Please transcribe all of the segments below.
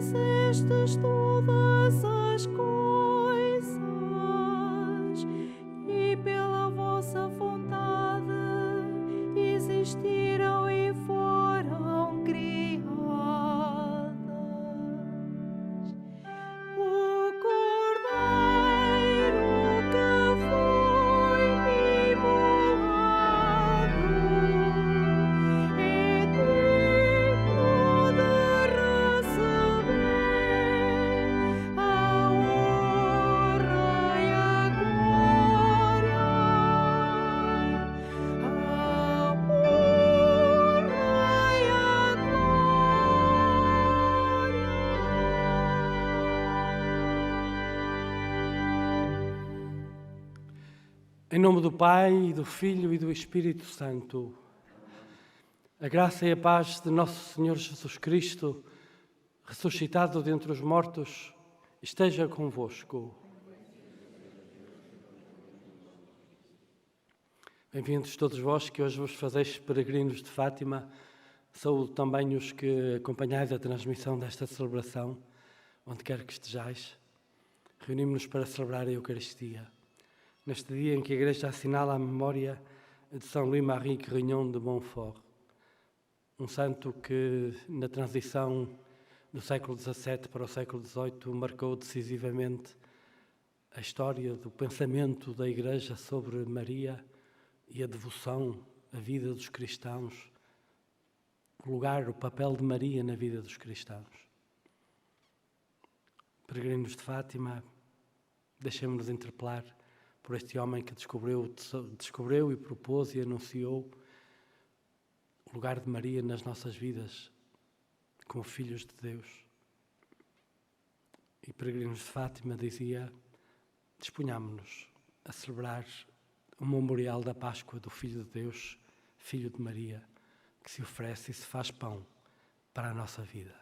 fizestes todas as coisas e pela vossa vontade existiram e foram criadas. O Cordeiro que foi imolado é digno de receber a honra e a glória, a honra e a Em nome do Pai, e do Filho e do Espírito Santo, a graça e a paz de nosso Senhor Jesus Cristo, ressuscitado dentre os mortos, esteja convosco. Bem-vindos todos vós que hoje vos fazeis peregrinos de Fátima. Saúdo também os que acompanhais a transmissão desta celebração, onde quer que estejais. Reunimos-nos para celebrar a Eucaristia. Neste dia em que a Igreja assinala a memória de São Louis-Marie Grignon de Montfort, um santo que, na transição do século XVII para o século XVIII, marcou decisivamente a história do pensamento da Igreja sobre Maria e a devoção, a vida dos cristãos, o lugar, o papel de Maria na vida dos cristãos. Peregrinos de Fátima, deixemos-nos interpelar por este homem que descobriu e propôs e anunciou o lugar de Maria nas nossas vidas como filhos de Deus. E Peregrinos de Fátima dizia: disponhamos-nos a celebrar o memorial da Páscoa do Filho de Deus, Filho de Maria, que se oferece e se faz pão para a nossa vida.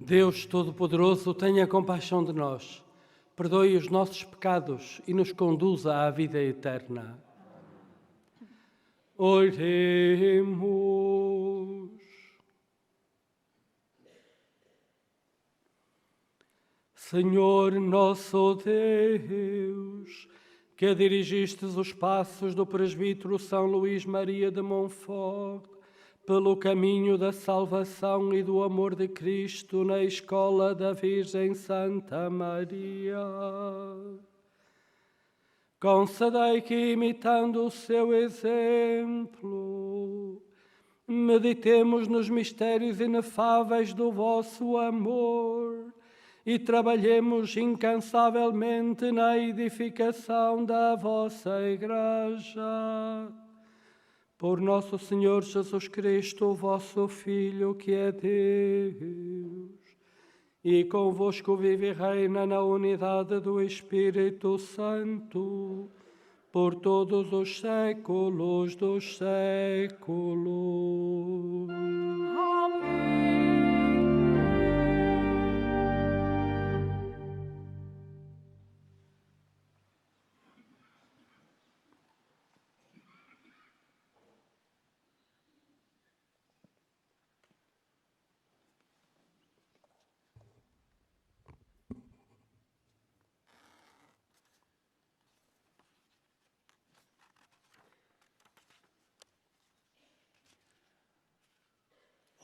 Deus Todo-Poderoso, tenha compaixão de nós, perdoe os nossos pecados e nos conduza à vida eterna. Oremos. Senhor nosso Deus, que dirigistes os passos do presbítero São Luís Maria de Montfort pelo caminho da salvação e do amor de Cristo na escola da Virgem Santa Maria. Concedei que, imitando o seu exemplo, meditemos nos mistérios inefáveis do vosso amor e trabalhemos incansavelmente na edificação da vossa Igreja. Por nosso Senhor Jesus Cristo, vosso Filho, que é Deus, e convosco vive e reina na unidade do Espírito Santo, por todos os séculos dos séculos. Amém.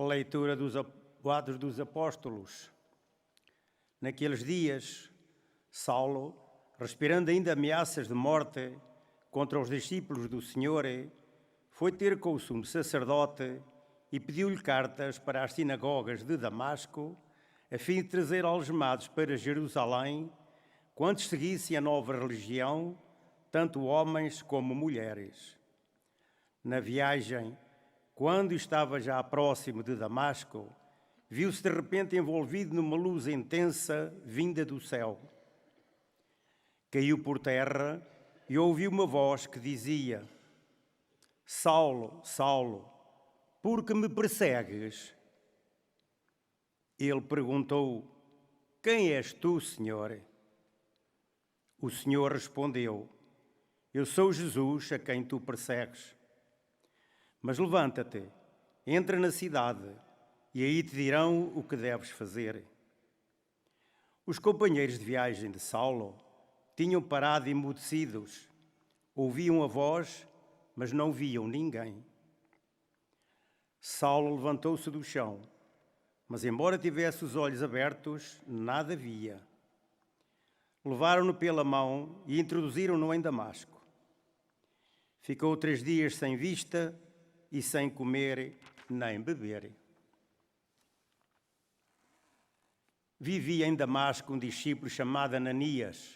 Leitura dos Atos dos Apóstolos. Naqueles dias, Saulo, respirando ainda ameaças de morte contra os discípulos do Senhor, foi ter com o sumo sacerdote e pediu-lhe cartas para as sinagogas de Damasco, a fim de trazer algemados para Jerusalém, quantos seguissem a nova religião, tanto homens como mulheres. Na viagem, quando estava já próximo de Damasco, viu-se de repente envolvido numa luz intensa vinda do céu. Caiu por terra e ouviu uma voz que dizia: Saulo, Saulo, por que me persegues? Ele perguntou: Quem és tu, Senhor? O Senhor respondeu: Eu sou Jesus a quem tu persegues. Mas levanta-te, entra na cidade, e aí te dirão o que deves fazer. Os companheiros de viagem de Saulo tinham parado emudecidos, ouviam a voz, mas não viam ninguém. Saulo levantou-se do chão, mas embora tivesse os olhos abertos, nada via. Levaram-no pela mão e introduziram-no em Damasco. Ficou 3 dias sem vista e sem comer nem beber. Vivia em Damasco um discípulo chamado Ananias,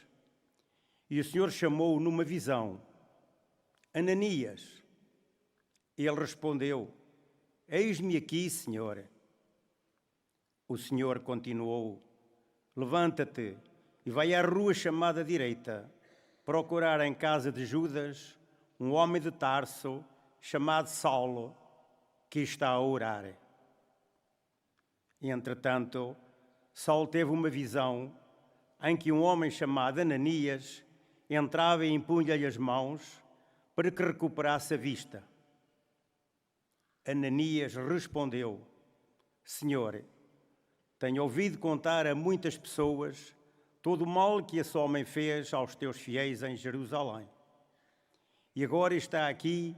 e o Senhor chamou-o numa visão: Ananias. Ele respondeu: Eis-me aqui, Senhor. O Senhor continuou: Levanta-te e vai à rua chamada direita, procurar em casa de Judas um homem de Tarso, chamado Saulo, que está a orar. Entretanto, Saulo teve uma visão em que um homem chamado Ananias entrava e impunha-lhe as mãos para que recuperasse a vista. Ananias respondeu: Senhor, tenho ouvido contar a muitas pessoas todo o mal que esse homem fez aos teus fiéis em Jerusalém. E agora está aqui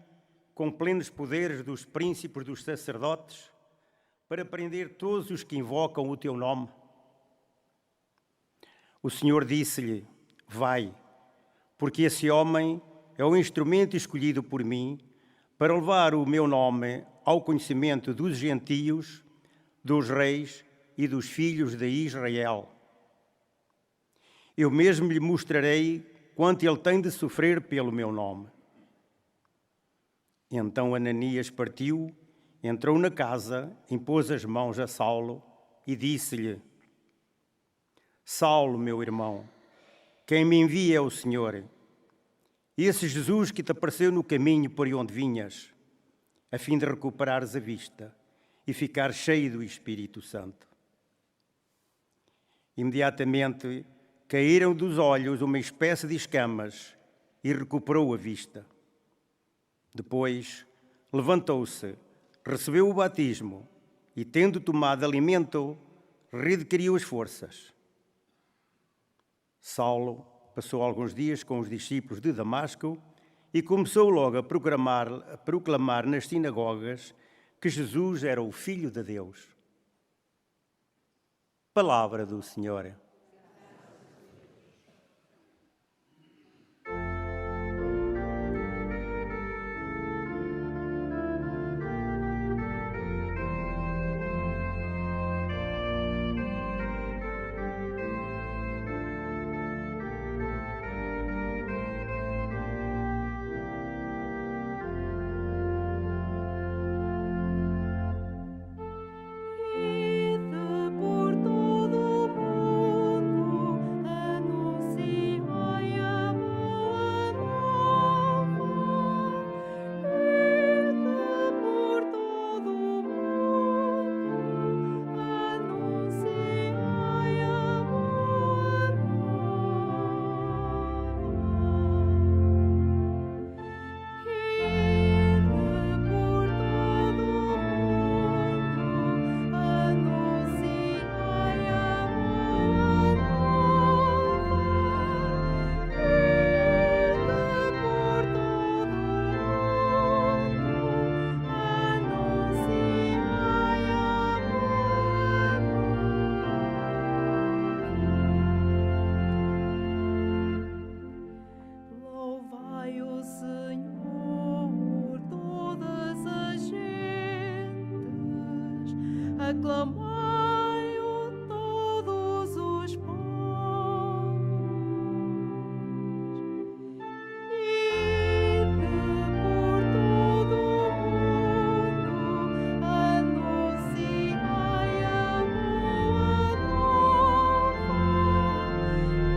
com plenos poderes dos príncipes dos sacerdotes, para prender todos os que invocam o teu nome. O Senhor disse-lhe: Vai, porque esse homem é o instrumento escolhido por mim para levar o meu nome ao conhecimento dos gentios, dos reis e dos filhos de Israel. Eu mesmo lhe mostrarei quanto ele tem de sofrer pelo meu nome. Então Ananias partiu, entrou na casa, impôs as mãos a Saulo e disse-lhe: Saulo, meu irmão, quem me envia é o Senhor. Esse Jesus que te apareceu no caminho por onde vinhas, a fim de recuperares a vista e ficar cheio do Espírito Santo. Imediatamente caíram dos olhos uma espécie de escamas e recuperou a vista. Depois levantou-se, recebeu o batismo e, tendo tomado alimento, readquiriu as forças. Saulo passou alguns dias com os discípulos de Damasco e começou logo a proclamar nas sinagogas que Jesus era o Filho de Deus. Palavra do Senhor. Ide por todo aclamai-o todos os povos. Ide por todo o mundo, anunciai a boa nova.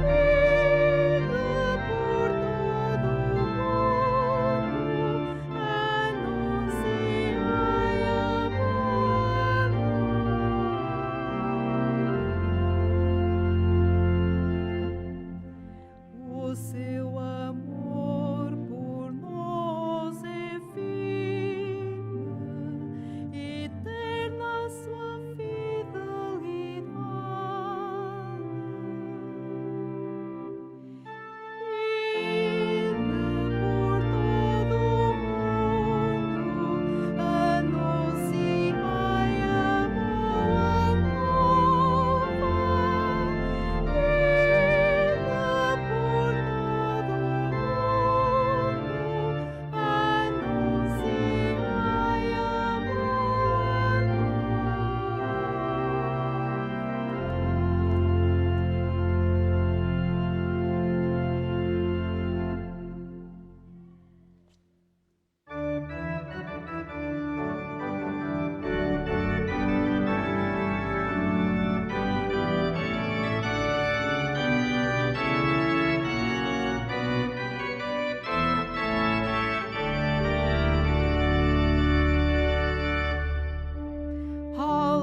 Ide por todo o mundo, anunciai a boa nova. O seu amor por nós é firme, eterna sua fidelidade. Ide por todo o mundo, anunciai a boa nova. Ide por todo o mundo, anunciai a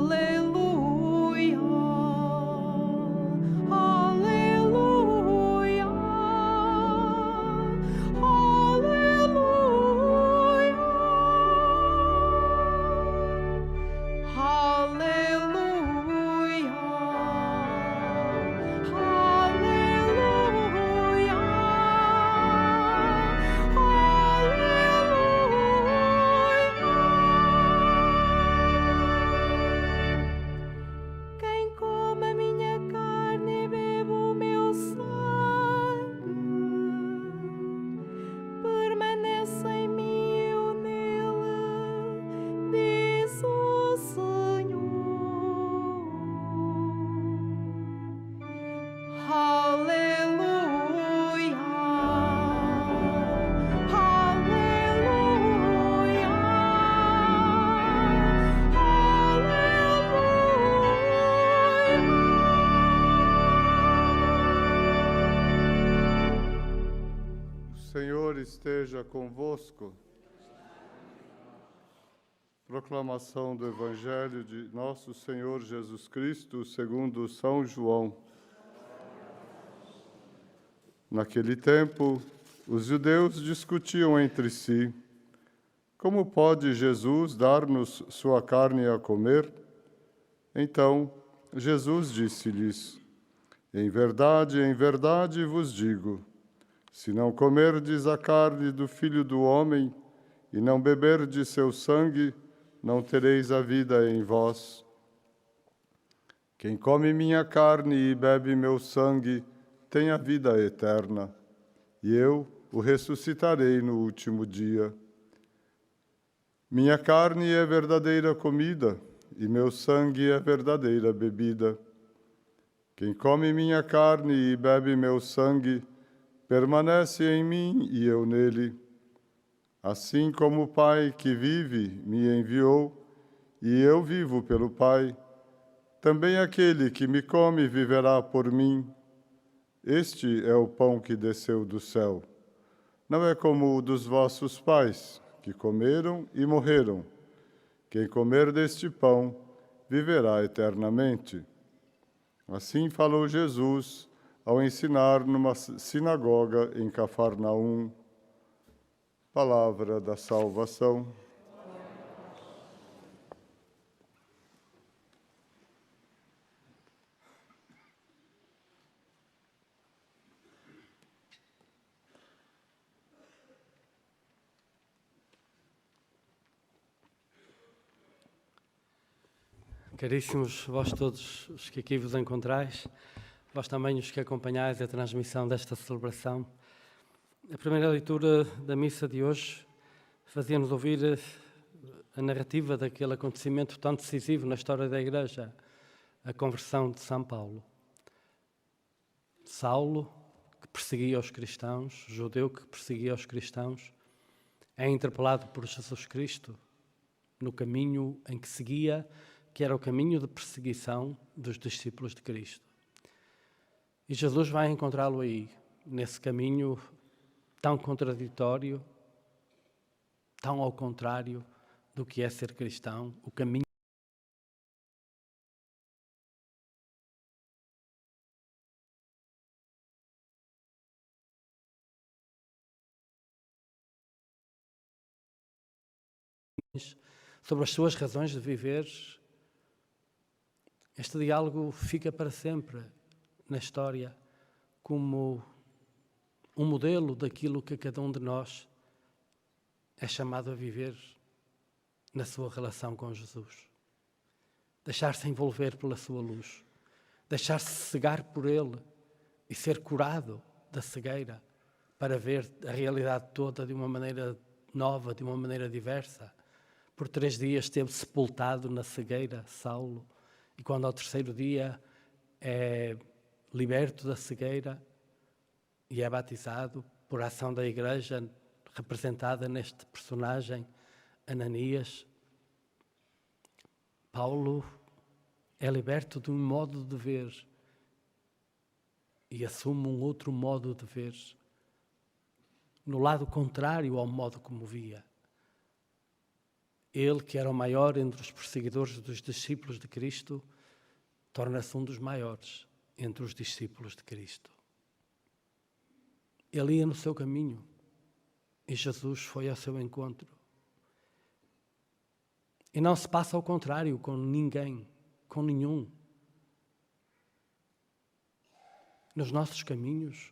Aleluia, aleluia, aleluia, quem come a minha carne e bebe o meu sangue, permanece em mim e eu nele, diz o Senhor. Aleluia, aleluia, O Senhor esteja convosco. Proclamação do Evangelho de Nosso Senhor Jesus Cristo segundo São João. Naquele tempo, os judeus discutiam entre si: como pode Jesus dar-nos sua carne a comer? Então, Jesus disse-lhes: em verdade vos digo, se não comerdes a carne do Filho do Homem e não beberdes seu sangue, não tereis a vida em vós. Quem come minha carne e bebe meu sangue tem a vida eterna, e eu o ressuscitarei no último dia. Minha carne é verdadeira comida, e meu sangue é verdadeira bebida. Quem come minha carne e bebe meu sangue, permanece em mim e eu nele. Assim como o Pai que vive me enviou, e eu vivo pelo Pai, também aquele que me come viverá por mim. Este é o pão que desceu do céu. Não é como o dos vossos pais, que comeram e morreram. Quem comer deste pão viverá eternamente. Assim falou Jesus ao ensinar numa sinagoga em Cafarnaum. Palavra da salvação. Caríssimos, vós todos os que aqui vos encontrais, vós também os que acompanhais a transmissão desta celebração. A primeira leitura da missa de hoje fazia-nos ouvir a narrativa daquele acontecimento tão decisivo na história da Igreja, a conversão de São Paulo. Saulo, que perseguia os cristãos, judeu que perseguia os cristãos, é interpelado por Jesus Cristo no caminho em que seguia, que era o caminho de perseguição dos discípulos de Cristo. E Jesus vai encontrá-lo aí, nesse caminho tão contraditório, tão ao contrário do que é ser cristão, o caminho sobre as suas razões de viver. Este diálogo fica para sempre na história como um modelo daquilo que cada um de nós é chamado a viver na sua relação com Jesus. Deixar-se envolver pela sua luz, deixar-se cegar por Ele e ser curado da cegueira para ver a realidade toda de uma maneira nova, de uma maneira diversa. Por 3 dias esteve sepultado na cegueira, Saulo, e quando ao 3º dia é liberto da cegueira e é batizado por ação da Igreja, representada neste personagem, Ananias, Paulo é liberto de um modo de ver e assume um outro modo de ver, no lado contrário ao modo como via. Ele, que era o maior entre os perseguidores dos discípulos de Cristo, torna-se um dos maiores entre os discípulos de Cristo. Ele ia no seu caminho e Jesus foi ao seu encontro. E não se passa ao contrário com ninguém, com nenhum. Nos nossos caminhos,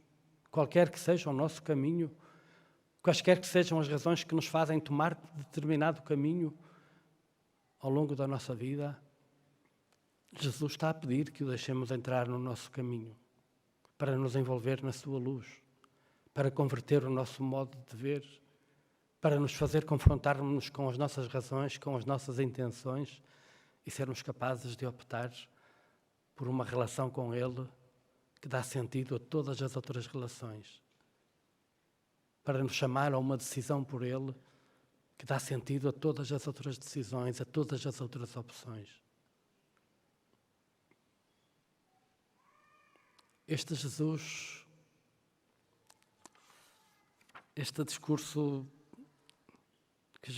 qualquer que seja o nosso caminho, quaisquer que sejam as razões que nos fazem tomar determinado caminho ao longo da nossa vida, Jesus está a pedir que o deixemos entrar no nosso caminho, para nos envolver na sua luz, para converter o nosso modo de ver, para nos fazer confrontarmos com as nossas razões, com as nossas intenções e sermos capazes de optar por uma relação com Ele que dá sentido a todas as outras relações. Para nos chamar a uma decisão por Ele que dá sentido a todas as outras decisões, a todas as outras opções. Este Jesus, este discurso que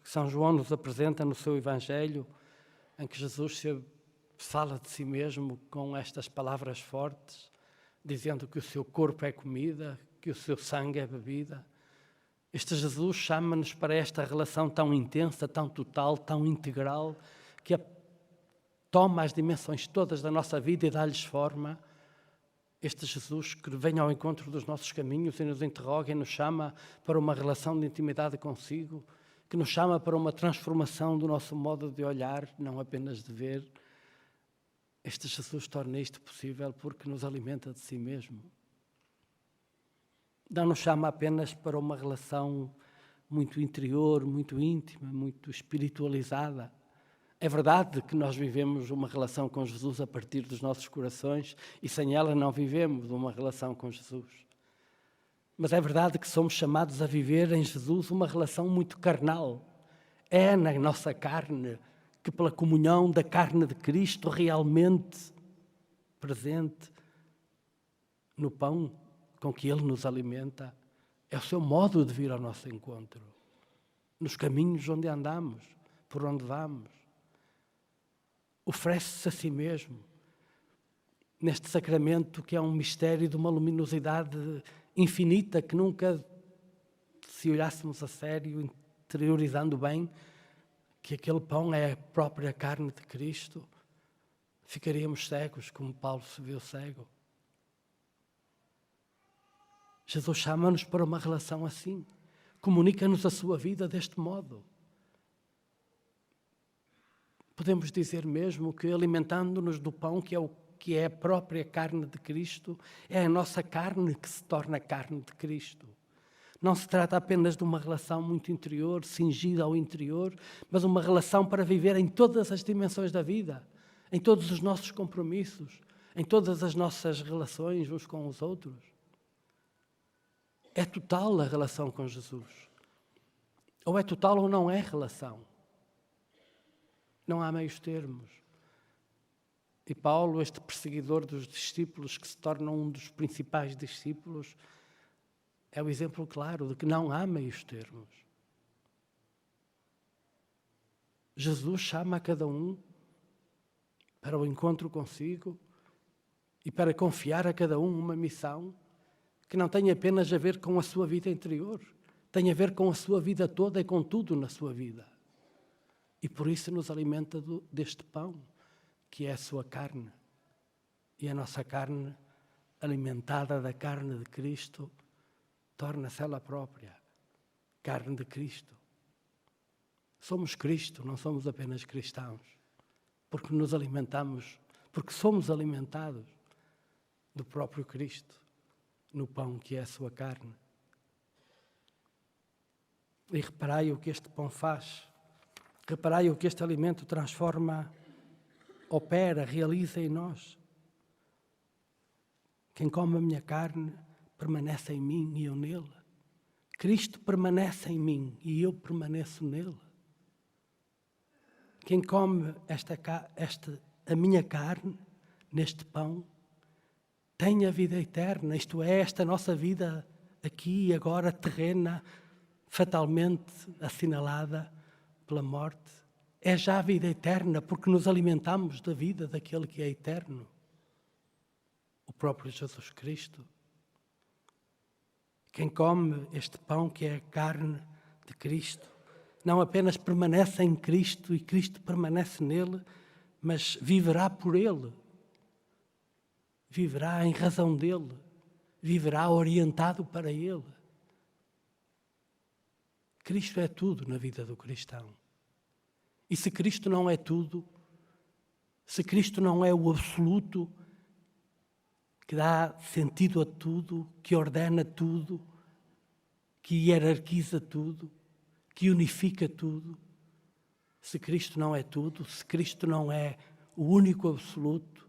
São João nos apresenta no seu Evangelho, em que Jesus se fala de si mesmo com estas palavras fortes, dizendo que o seu corpo é comida, que o seu sangue é bebida. Este Jesus chama-nos para esta relação tão intensa, tão total, tão integral, que toma as dimensões todas da nossa vida e dá-lhes forma. Este Jesus que vem ao encontro dos nossos caminhos e nos interroga e nos chama para uma relação de intimidade consigo, que nos chama para uma transformação do nosso modo de olhar, não apenas de ver. Este Jesus torna isto possível porque nos alimenta de si mesmo. Não nos chama apenas para uma relação muito interior, muito íntima, muito espiritualizada. É verdade que nós vivemos uma relação com Jesus a partir dos nossos corações e sem ela não vivemos uma relação com Jesus. Mas é verdade que somos chamados a viver em Jesus uma relação muito carnal. É na nossa carne que, pela comunhão da carne de Cristo realmente presente no pão com que Ele nos alimenta, é o seu modo de vir ao nosso encontro, nos caminhos onde andamos, por onde vamos. Oferece-se a si mesmo, neste sacramento que é um mistério de uma luminosidade infinita, que nunca, se olhássemos a sério, interiorizando bem, que aquele pão é a própria carne de Cristo, ficaríamos cegos, como Paulo se viu cego. Jesus chama-nos para uma relação assim, comunica-nos a sua vida deste modo. Podemos dizer mesmo que alimentando-nos do pão que é a própria carne de Cristo, é a nossa carne que se torna carne de Cristo. Não se trata apenas de uma relação muito interior, cingida ao interior, mas uma relação para viver em todas as dimensões da vida, em todos os nossos compromissos, em todas as nossas relações uns com os outros. É total a relação com Jesus. Ou é total ou não é relação. Não há meios termos. E Paulo, este perseguidor dos discípulos, que se torna um dos principais discípulos, é o exemplo claro de que não há meios termos. Jesus chama a cada um para o encontro consigo e para confiar a cada um uma missão que não tem apenas a ver com a sua vida interior, tem a ver com a sua vida toda e com tudo na sua vida. E por isso nos alimenta deste pão, que é a sua carne. E a nossa carne, alimentada da carne de Cristo, torna-se ela própria, carne de Cristo. Somos Cristo, não somos apenas cristãos, porque nos alimentamos, porque somos alimentados do próprio Cristo, no pão que é a sua carne. E reparai o que este pão faz, reparai o que este alimento transforma, opera, realiza em nós. Quem come a minha carne permanece em mim e eu nele. Cristo permanece em mim e eu permaneço nele. Quem come a minha carne, neste pão, tem a vida eterna, isto é, esta nossa vida aqui e agora terrena, fatalmente assinalada pela morte, é já a vida eterna, porque nos alimentamos da vida daquele que é eterno, o próprio Jesus Cristo. Quem come este pão, que é a carne de Cristo, não apenas permanece em Cristo e Cristo permanece nele, mas viverá por ele, viverá em razão dele, viverá orientado para ele. Cristo é tudo na vida do cristão. E se Cristo não é tudo, se Cristo não é o absoluto, que dá sentido a tudo, que ordena tudo, que hierarquiza tudo, que unifica tudo, se Cristo não é tudo, se Cristo não é o único absoluto,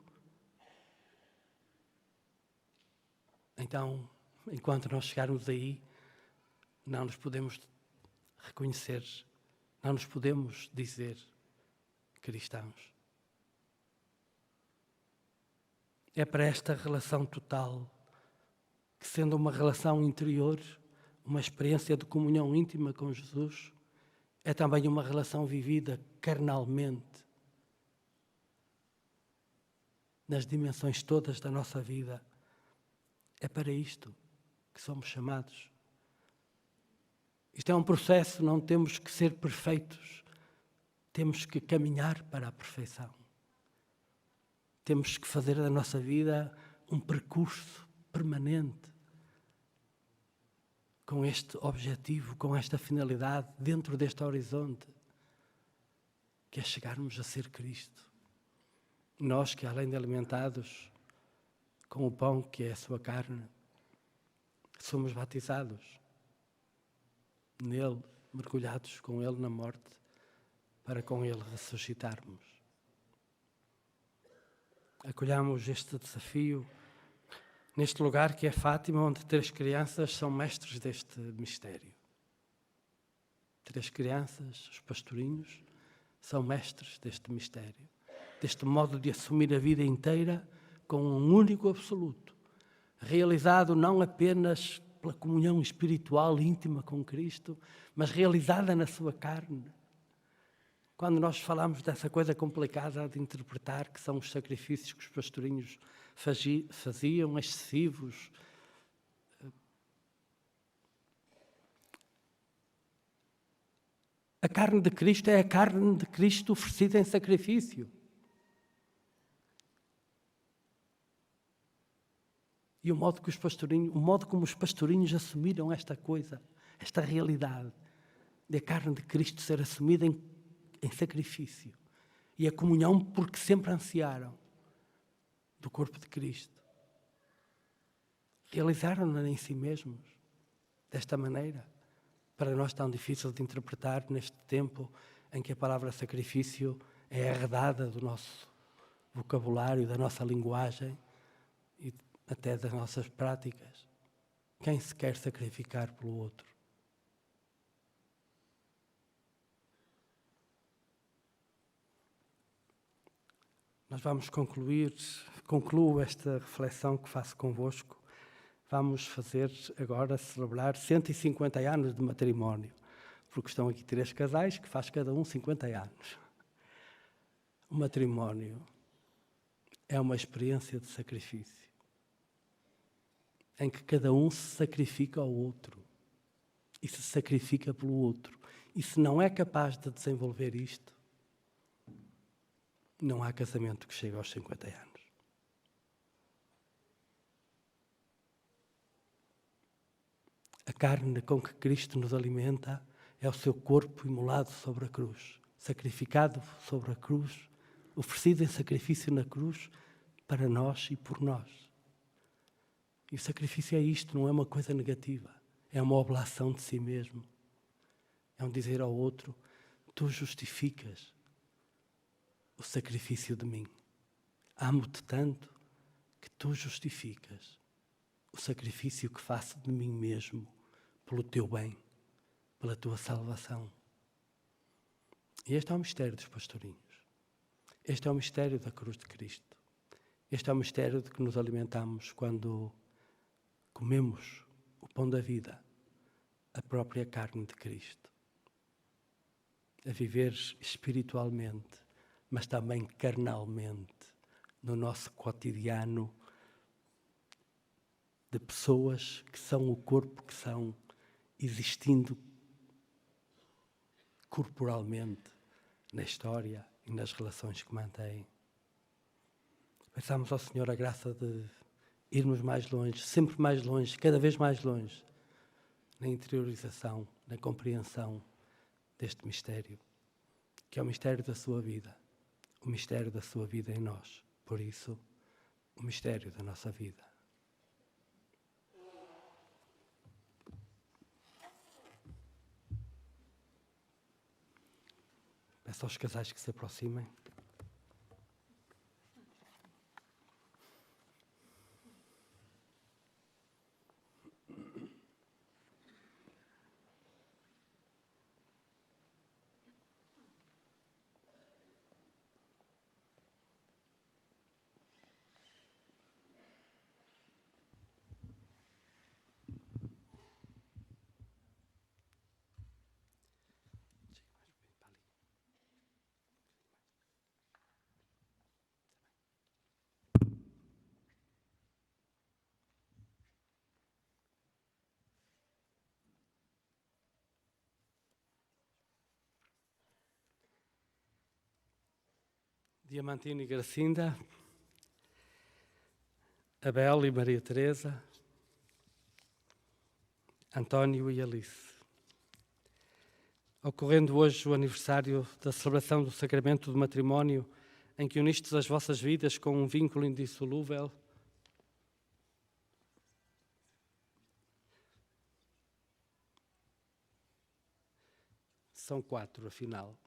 então, enquanto nós chegarmos aí, não nos podemos reconhecer, não nos podemos dizer cristãos. É para esta relação total, que sendo uma relação interior, uma experiência de comunhão íntima com Jesus, é também uma relação vivida carnalmente, nas dimensões todas da nossa vida. É para isto que somos chamados. Isto é um processo, não temos que ser perfeitos, temos que caminhar para a perfeição. Temos que fazer da nossa vida um percurso permanente, com este objetivo, com esta finalidade, dentro deste horizonte, que é chegarmos a ser Cristo. Nós que, além de alimentados com o pão que é a sua carne, somos batizados nele, mergulhados com ele na morte, para com ele ressuscitarmos. Acolhamos este desafio neste lugar que é Fátima, onde 3 crianças são mestres deste mistério. 3 crianças, os pastorinhos, são mestres deste mistério, deste modo de assumir a vida inteira com um único absoluto, realizado não apenas pela comunhão espiritual íntima com Cristo, mas realizada na sua carne. Quando nós falamos dessa coisa complicada de interpretar, que são os sacrifícios que os pastorinhos faziam, excessivos, a carne de Cristo é a carne de Cristo oferecida em sacrifício. E o modo como os pastorinhos assumiram esta coisa, esta realidade, de a carne de Cristo ser assumida em sacrifício. E a comunhão porque sempre ansiaram do corpo de Cristo. Realizaram-na em si mesmos, desta maneira, para nós tão difícil de interpretar neste tempo em que a palavra sacrifício é arredada do nosso vocabulário, da nossa linguagem e até das nossas práticas. Quem se quer sacrificar pelo outro? Nós vamos concluo esta reflexão que faço convosco. Vamos fazer agora, celebrar 150 anos de matrimónio, porque estão aqui 3 casais que faz cada um 50 anos. O matrimónio é uma experiência de sacrifício, em que cada um se sacrifica ao outro e se sacrifica pelo outro. E se não é capaz de desenvolver isto, não há casamento que chegue aos 50 anos. A carne com que Cristo nos alimenta é o seu corpo imolado sobre a cruz, sacrificado sobre a cruz, oferecido em sacrifício na cruz para nós e por nós. E o sacrifício é isto, não é uma coisa negativa, é uma oblação de si mesmo. É um dizer ao outro: tu justificas o sacrifício de mim. Amo-te tanto que tu justificas o sacrifício que faço de mim mesmo pelo teu bem, pela tua salvação. E este é o mistério dos pastorinhos. Este é o mistério da cruz de Cristo. Este é o mistério de que nos alimentamos quando comemos o pão da vida, a própria carne de Cristo. A viver espiritualmente, mas também carnalmente, no nosso cotidiano, de pessoas que são o corpo que são, existindo corporalmente na história e nas relações que mantêm. Peçamos ao Senhor a graça de irmos mais longe, sempre mais longe, cada vez mais longe, na interiorização, na compreensão deste mistério, que é o mistério da sua vida, o mistério da sua vida em nós. Por isso, o mistério da nossa vida. Peço aos casais que se aproximem. Diamantino e Gracinda, Abel e Maria Teresa, António e Alice. Ocorrendo hoje o aniversário da celebração do sacramento do matrimónio, em que unistes as vossas vidas com um vínculo indissolúvel, são 4, afinal.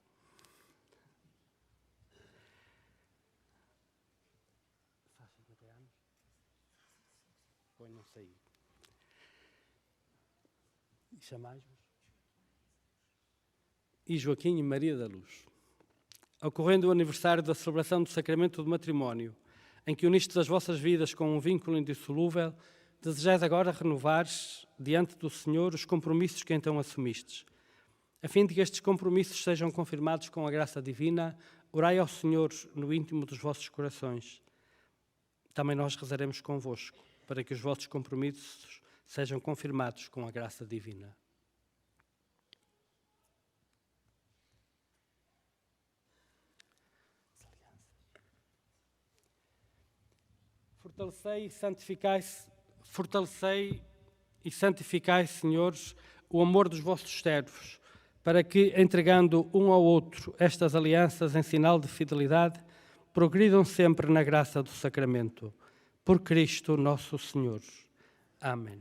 Não sei. E chamais-vos? E Joaquim e Maria da Luz. Ocorrendo o aniversário da celebração do sacramento do matrimónio, em que unistes as vossas vidas com um vínculo indissolúvel, desejais agora renovar diante do Senhor os compromissos que então assumistes. A fim de que estes compromissos sejam confirmados com a graça divina, orai ao Senhor no íntimo dos vossos corações. Também nós rezaremos convosco, para que os vossos compromissos sejam confirmados com a graça divina. Fortalecei e santificai, senhores, o amor dos vossos servos, para que, entregando um ao outro estas alianças em sinal de fidelidade, progridam sempre na graça do sacramento. Por Cristo nosso Senhor. Amém.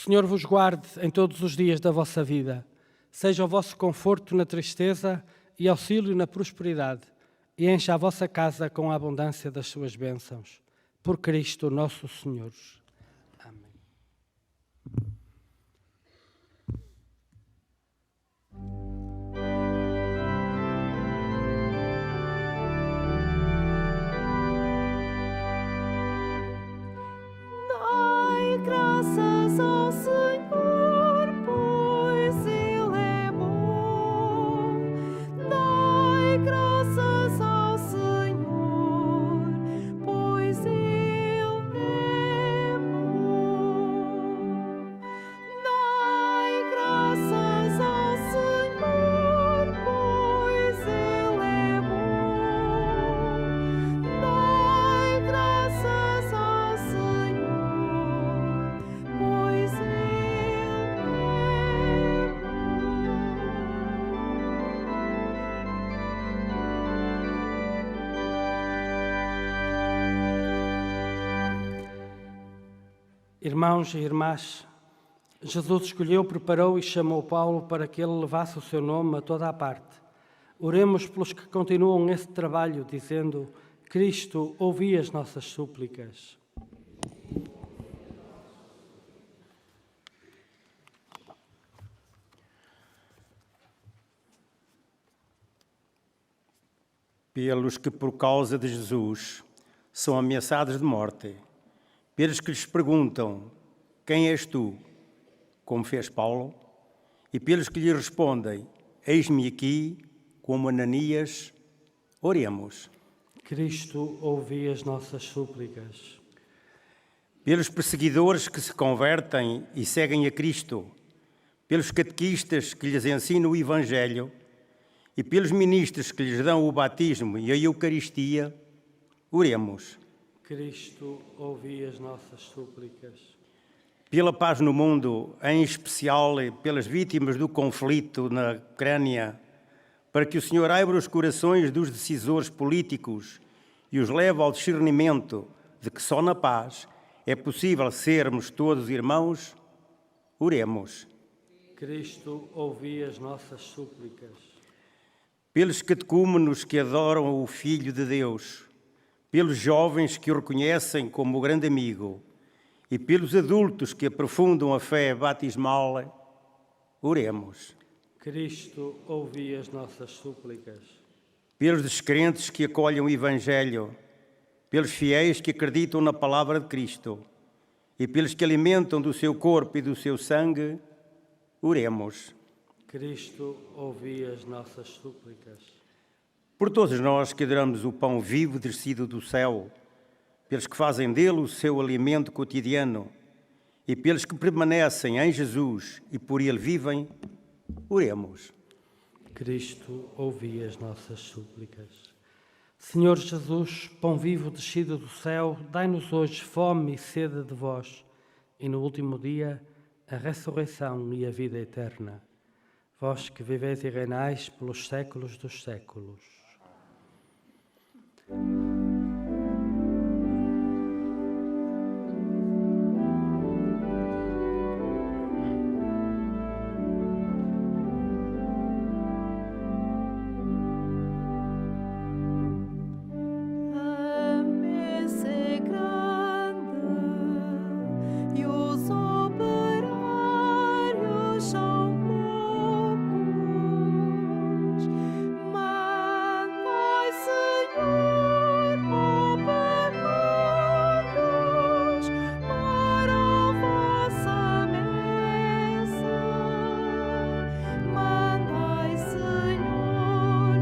Senhor vos guarde em todos os dias da vossa vida. Seja o vosso conforto na tristeza e auxílio na prosperidade, e encha a vossa casa com a abundância das suas bênçãos. Por Cristo nosso Senhor. Amém. Dai graças ao Senhor, pois Ele é bom. Dai graças ao Senhor, pois Ele é bom. Dai graças ao Senhor, pois Ele é bom. Dai graças ao Senhor, pois Ele é Irmãos e irmãs, Jesus escolheu, preparou e chamou Paulo para que ele levasse o seu nome a toda a parte. Oremos pelos que continuam esse trabalho, dizendo: Cristo, ouvi as nossas súplicas. Pelos que por causa de Jesus são ameaçados de morte, pelos que lhes perguntam: quem és tu? Como fez Paulo, e pelos que lhe respondem: eis-me aqui, como Ananias, oremos. Cristo, ouvi as nossas súplicas. Pelos perseguidores que se convertem e seguem a Cristo, pelos catequistas que lhes ensinam o Evangelho e pelos ministros que lhes dão o batismo e a Eucaristia, oremos. Cristo, ouvi as nossas súplicas. Pela paz no mundo, em especial pelas vítimas do conflito na Ucrânia, para que o Senhor abra os corações dos decisores políticos e os leve ao discernimento de que só na paz é possível sermos todos irmãos, oremos. Cristo, ouvi as nossas súplicas. Pelos catecúmenos que adoram o Filho de Deus, pelos jovens que o reconhecem como o grande amigo e pelos adultos que aprofundam a fé batismal, oremos. Cristo, ouvi as nossas súplicas. Pelos descrentes que acolhem o Evangelho, pelos fiéis que acreditam na palavra de Cristo e pelos que alimentam do seu corpo e do seu sangue, oremos. Cristo, ouvi as nossas súplicas. Por todos nós que adoramos o pão vivo descido do céu, pelos que fazem dele o seu alimento cotidiano e pelos que permanecem em Jesus e por ele vivem, oremos. Cristo, ouvi as nossas súplicas. Senhor Jesus, pão vivo descido do céu, dai-nos hoje fome e sede de vós, e no último dia a ressurreição e a vida eterna. Vós que viveis e reinais pelos séculos dos séculos. A mesa é grande e os operários são poucos. Mandai, Senhor, operários para a vossa mesa. Mandai, Senhor,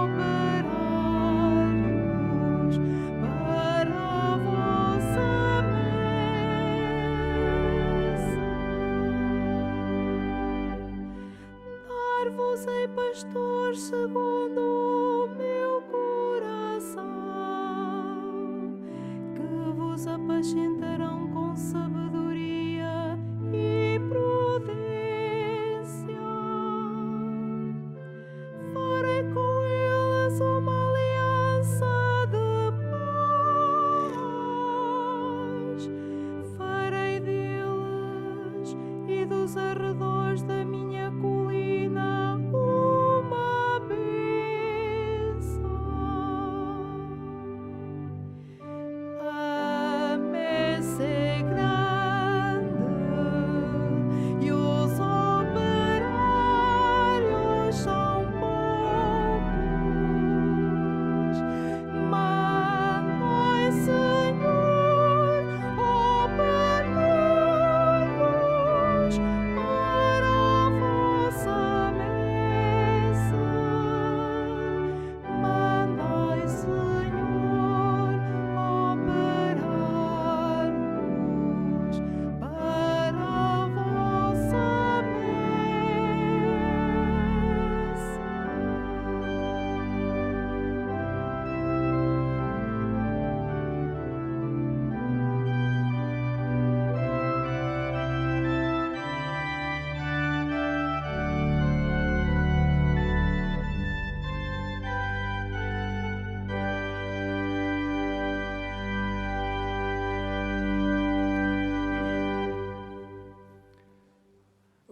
operários para a vossa mesa. Dar-vos-ei pastor segundo o meu coração, que vos apacentarão com sabedoria e prudência. Farei com eles uma aliança de paz. Farei deles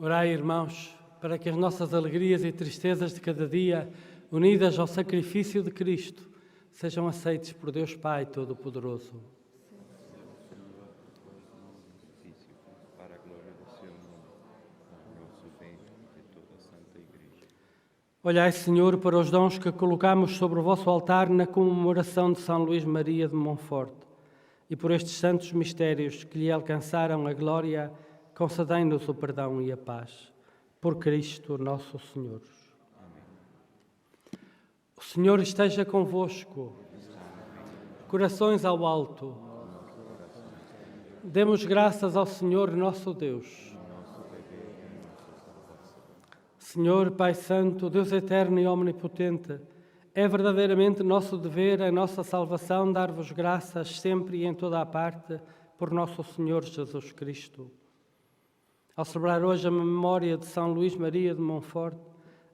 Orai, irmãos, para que as nossas alegrias e tristezas de cada dia, unidas ao sacrifício de Cristo, sejam aceites por Deus Pai Todo-Poderoso. Para a glória do seu nome, para o nosso bem e toda a Santa Igreja. Olhai, Senhor, para os dons que colocamos sobre o vosso altar na comemoração de São Luís Maria de Montfort, e por estes santos mistérios que lhe alcançaram a glória, concedei-nos o perdão e a paz. Por Cristo nosso Senhor. Amém. O Senhor esteja convosco. Corações ao alto. Demos graças ao Senhor nosso Deus. Senhor, Pai Santo, Deus eterno e omnipotente, é verdadeiramente nosso dever, a nossa salvação, dar-vos graças sempre e em toda a parte por nosso Senhor Jesus Cristo. Ao celebrar hoje a memória de São Luís Maria de Montfort,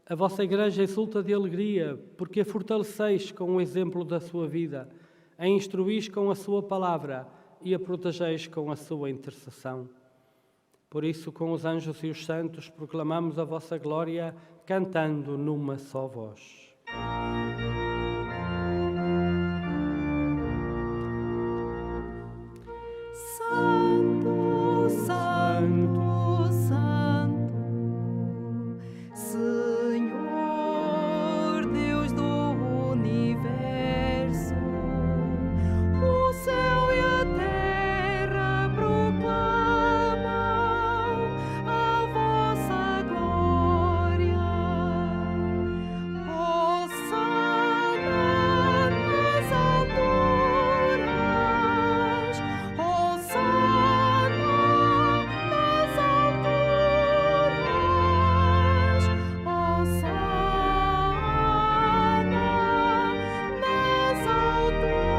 a vossa Igreja exulta de alegria, porque a fortaleceis com o exemplo da sua vida, a instruís com a sua palavra e a protegeis com a sua intercessão. Por isso, com os anjos e os santos, proclamamos a vossa glória, cantando numa só voz. Santo, Santo, Santo, Senhor Deus do universo, o céu e a terra proclamam a vossa glória. Hosana nas alturas, Hosana nas alturas, Hosana nas alturas.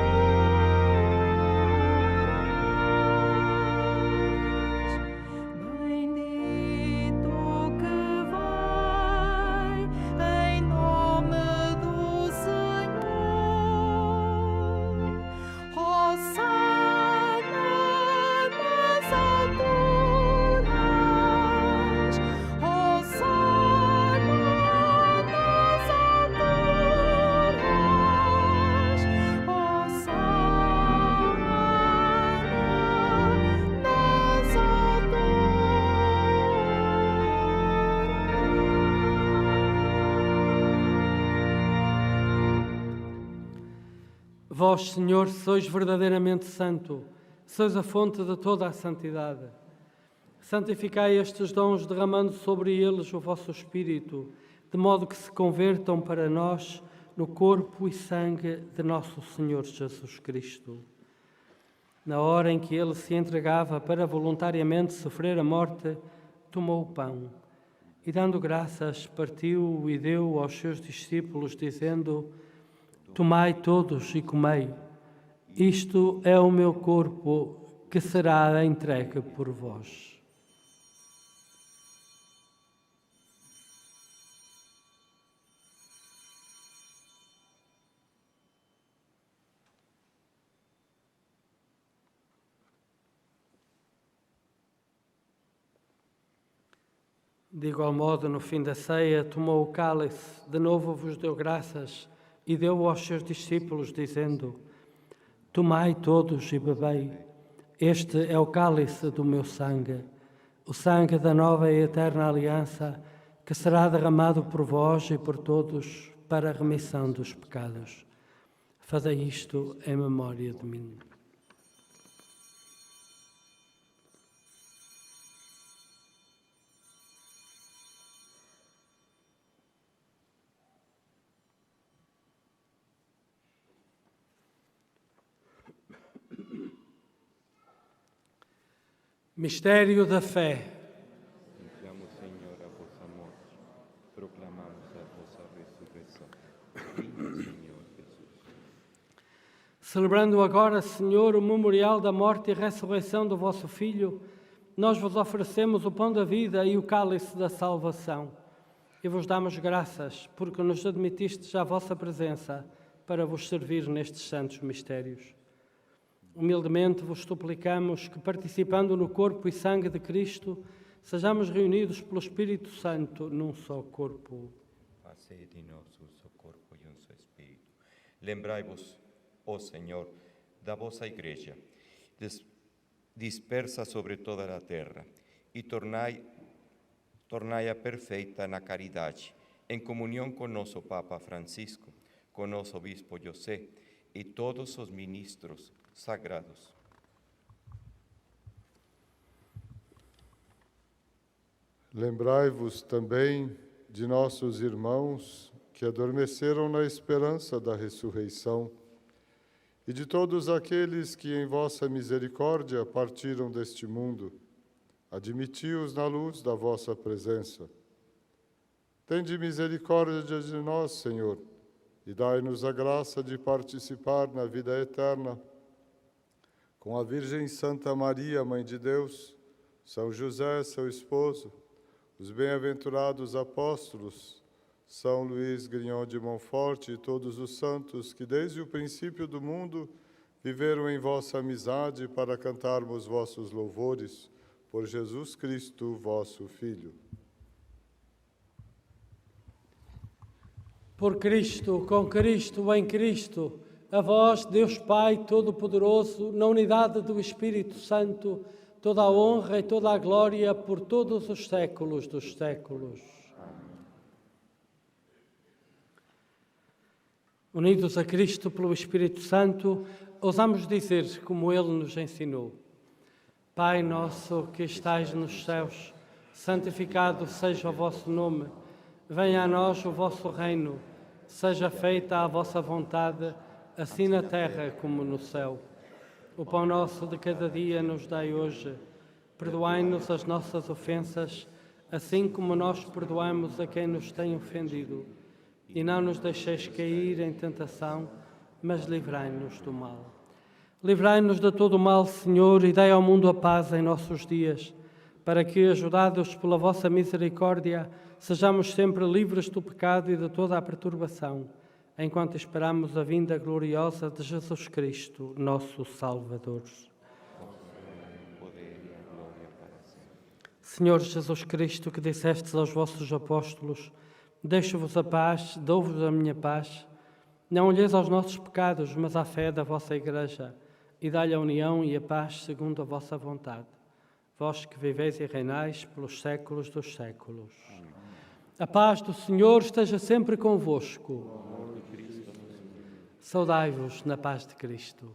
Bendito que vai em nome do Senhor. Hosana nas alturas, Hosana nas alturas, Hosana nas Vós, Senhor, sois verdadeiramente santo, sois a fonte de toda a santidade. Santificai estes dons, derramando sobre eles o vosso Espírito, de modo que se convertam para nós no corpo e sangue de nosso Senhor Jesus Cristo. Na hora em que ele se entregava para voluntariamente sofrer a morte, tomou o pão e, dando graças, partiu e deu aos seus discípulos, dizendo: Tomai todos e comei, isto é o meu corpo que será entregue por vós. De igual modo, no fim da ceia, tomou o cálice, de novo vos deu graças e deu aos seus discípulos, dizendo: Tomai todos e bebei, este é o cálice do meu sangue, o sangue da nova e eterna aliança, que será derramado por vós e por todos para a remissão dos pecados. Fazei isto em memória de mim. Mistério da fé. Anunciamos, Senhor, a vossa morte, proclamamos a vossa ressurreição. Vinha, Senhor Jesus. Celebrando agora, Senhor, o memorial da morte e ressurreição do vosso Filho, nós vos oferecemos o pão da vida e o cálice da salvação. E vos damos graças, porque nos admitistes à vossa presença para vos servir nestes santos mistérios. Humildemente vos suplicamos que, participando no corpo e sangue de Cristo, sejamos reunidos pelo Espírito Santo num só corpo. Haced de nós un só corpo e un só espírito. Lembrai-vos, ó Senhor, da vossa Igreja, dispersa sobre toda a terra, e tornai-a perfeita na caridade, em comunhão com nosso Papa Francisco, com nosso Bispo José e todos os ministros sagrados. Lembrai-vos também de nossos irmãos que adormeceram na esperança da ressurreição e de todos aqueles que em vossa misericórdia partiram deste mundo. Admiti-os na luz da vossa presença. Tende misericórdia de nós, Senhor, e dai-nos a graça de participar na vida eterna com a Virgem Santa Maria, Mãe de Deus, São José, seu esposo, os bem-aventurados apóstolos, São Luís Grignon de Montfort e todos os santos que desde o princípio do mundo viveram em vossa amizade para cantarmos vossos louvores, por Jesus Cristo, vosso Filho. Por Cristo, com Cristo, em Cristo, a vós, Deus Pai Todo-Poderoso, na unidade do Espírito Santo, toda a honra e toda a glória por todos os séculos dos séculos. Unidos a Cristo pelo Espírito Santo, ousamos dizer, como Ele nos ensinou: Pai nosso que estais nos céus, santificado seja o vosso nome. Venha a nós o vosso reino. Seja feita a vossa vontade, assim na terra como no céu. O pão nosso de cada dia nos dai hoje. Perdoai-nos as nossas ofensas, assim como nós perdoamos a quem nos tem ofendido. E não nos deixeis cair em tentação, mas livrai-nos do mal. Livrai-nos de todo o mal, Senhor, e dai ao mundo a paz em nossos dias, para que, ajudados pela vossa misericórdia, sejamos sempre livres do pecado e de toda a perturbação, enquanto esperamos a vinda gloriosa de Jesus Cristo, nosso Salvador. Senhor Jesus Cristo, que dissestes aos vossos apóstolos: deixo-vos a paz, dou-vos a minha paz. Não olheis aos nossos pecados, mas à fé da vossa Igreja, e dai-lhe a união e a paz segundo a vossa vontade. Vós que viveis e reinais pelos séculos dos séculos. A paz do Senhor esteja sempre convosco. Saudai-vos na paz de Cristo.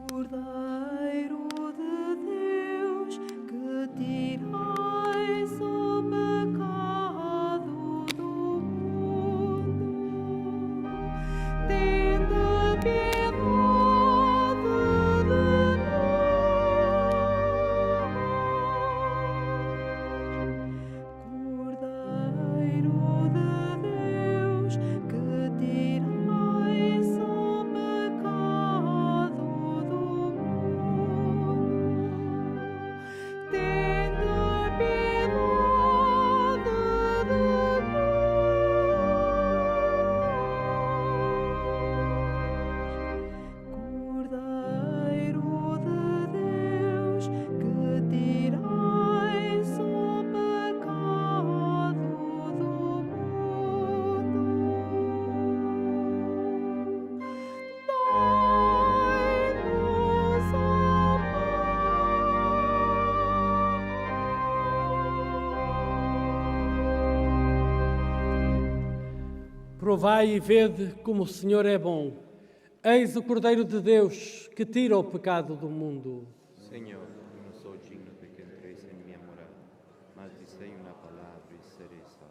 Cordeiro de Deus, que tirais o pecado do mundo, tende piedade de nós. Cordeiro de Deus, que tirais o pecado do mundo, tende piedade de nós. Cordeiro de Deus, que tirais o pecado do mundo, dai-nos a Provai e vede como o Senhor é bom. Eis o Cordeiro de Deus que tira o pecado do mundo. Senhor, eu não sou digno de que entreis em minha morada, mas dizei uma palavra e serei salvo.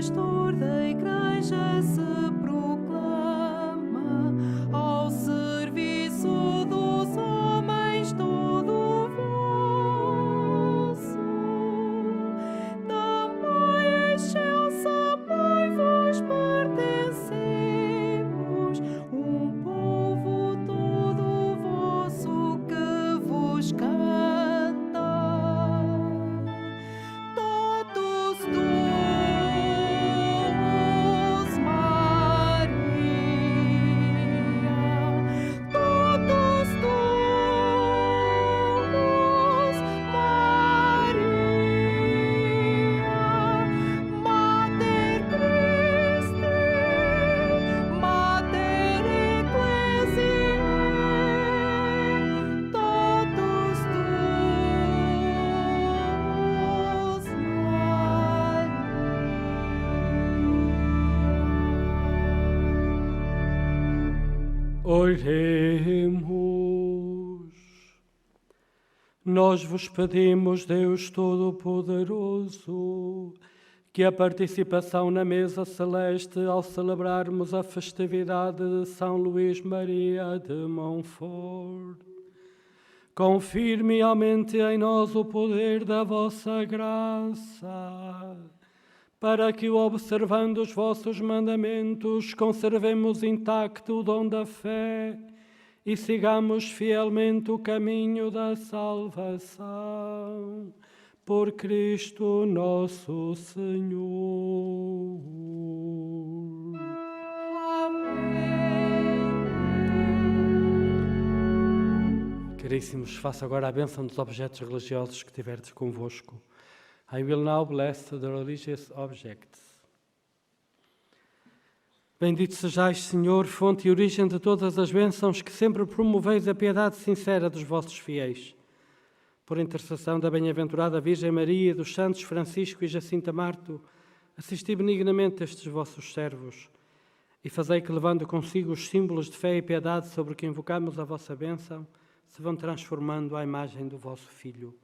pastor da igreja se proclama, ao serviço dos homens todo vosso. Também excelsa mãe vos pertencemos, um povo todo vosso que vos canta. Todos nós, Maria, todos nós, Maria, Mater Christi, Mater Ecclesiae, todos nós, Oremos. Nós vos pedimos, Deus Todo-Poderoso, que a participação na mesa celeste ao celebrarmos a festividade de São Luís Maria de Montfort confirme e aumente em nós o poder da vossa graça, para que, observando os vossos mandamentos, conservemos intacto o dom da fé e sigamos fielmente o caminho da salvação. Por Cristo nosso Senhor. Caríssimos, faço agora a bênção dos objetos religiosos que tiverdes convosco. I will now bless the religious objects. Bendito sejais, Senhor, fonte e origem de todas as bênçãos, que sempre promoveis a piedade sincera dos vossos fiéis. Por intercessão da bem-aventurada Virgem Maria e dos santos Francisco e Jacinta Marto, assisti benignamente estes vossos servos e fazei que, levando consigo os símbolos de fé e piedade sobre que invocamos a vossa bênção, se vão transformando à imagem do vosso Filho.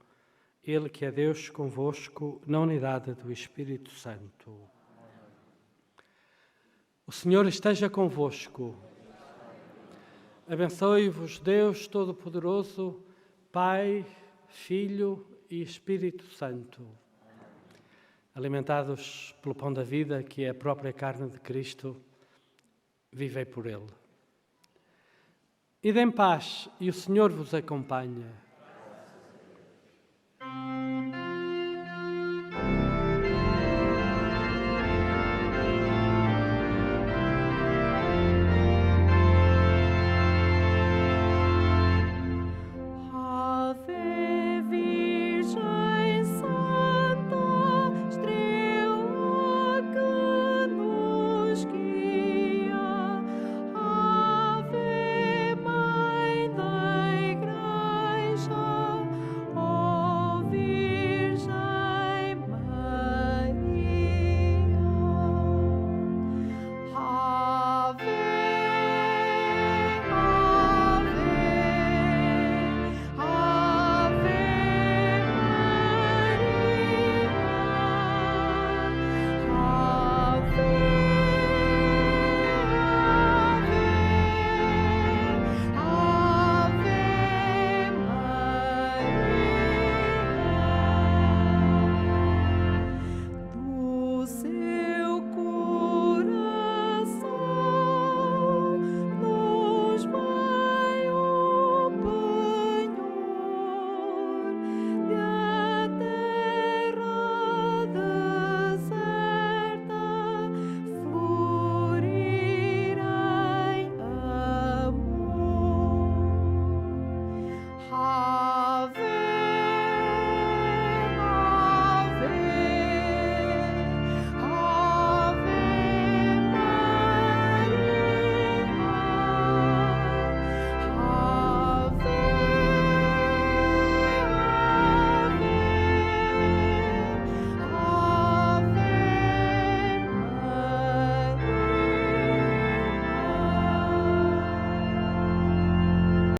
Ele que é Deus convosco, na unidade do Espírito Santo. O Senhor esteja convosco. Abençoe-vos Deus Todo-Poderoso, Pai, Filho e Espírito Santo. Alimentados pelo pão da vida, que é a própria carne de Cristo, vivei por Ele. Ide em paz e o Senhor vos acompanha.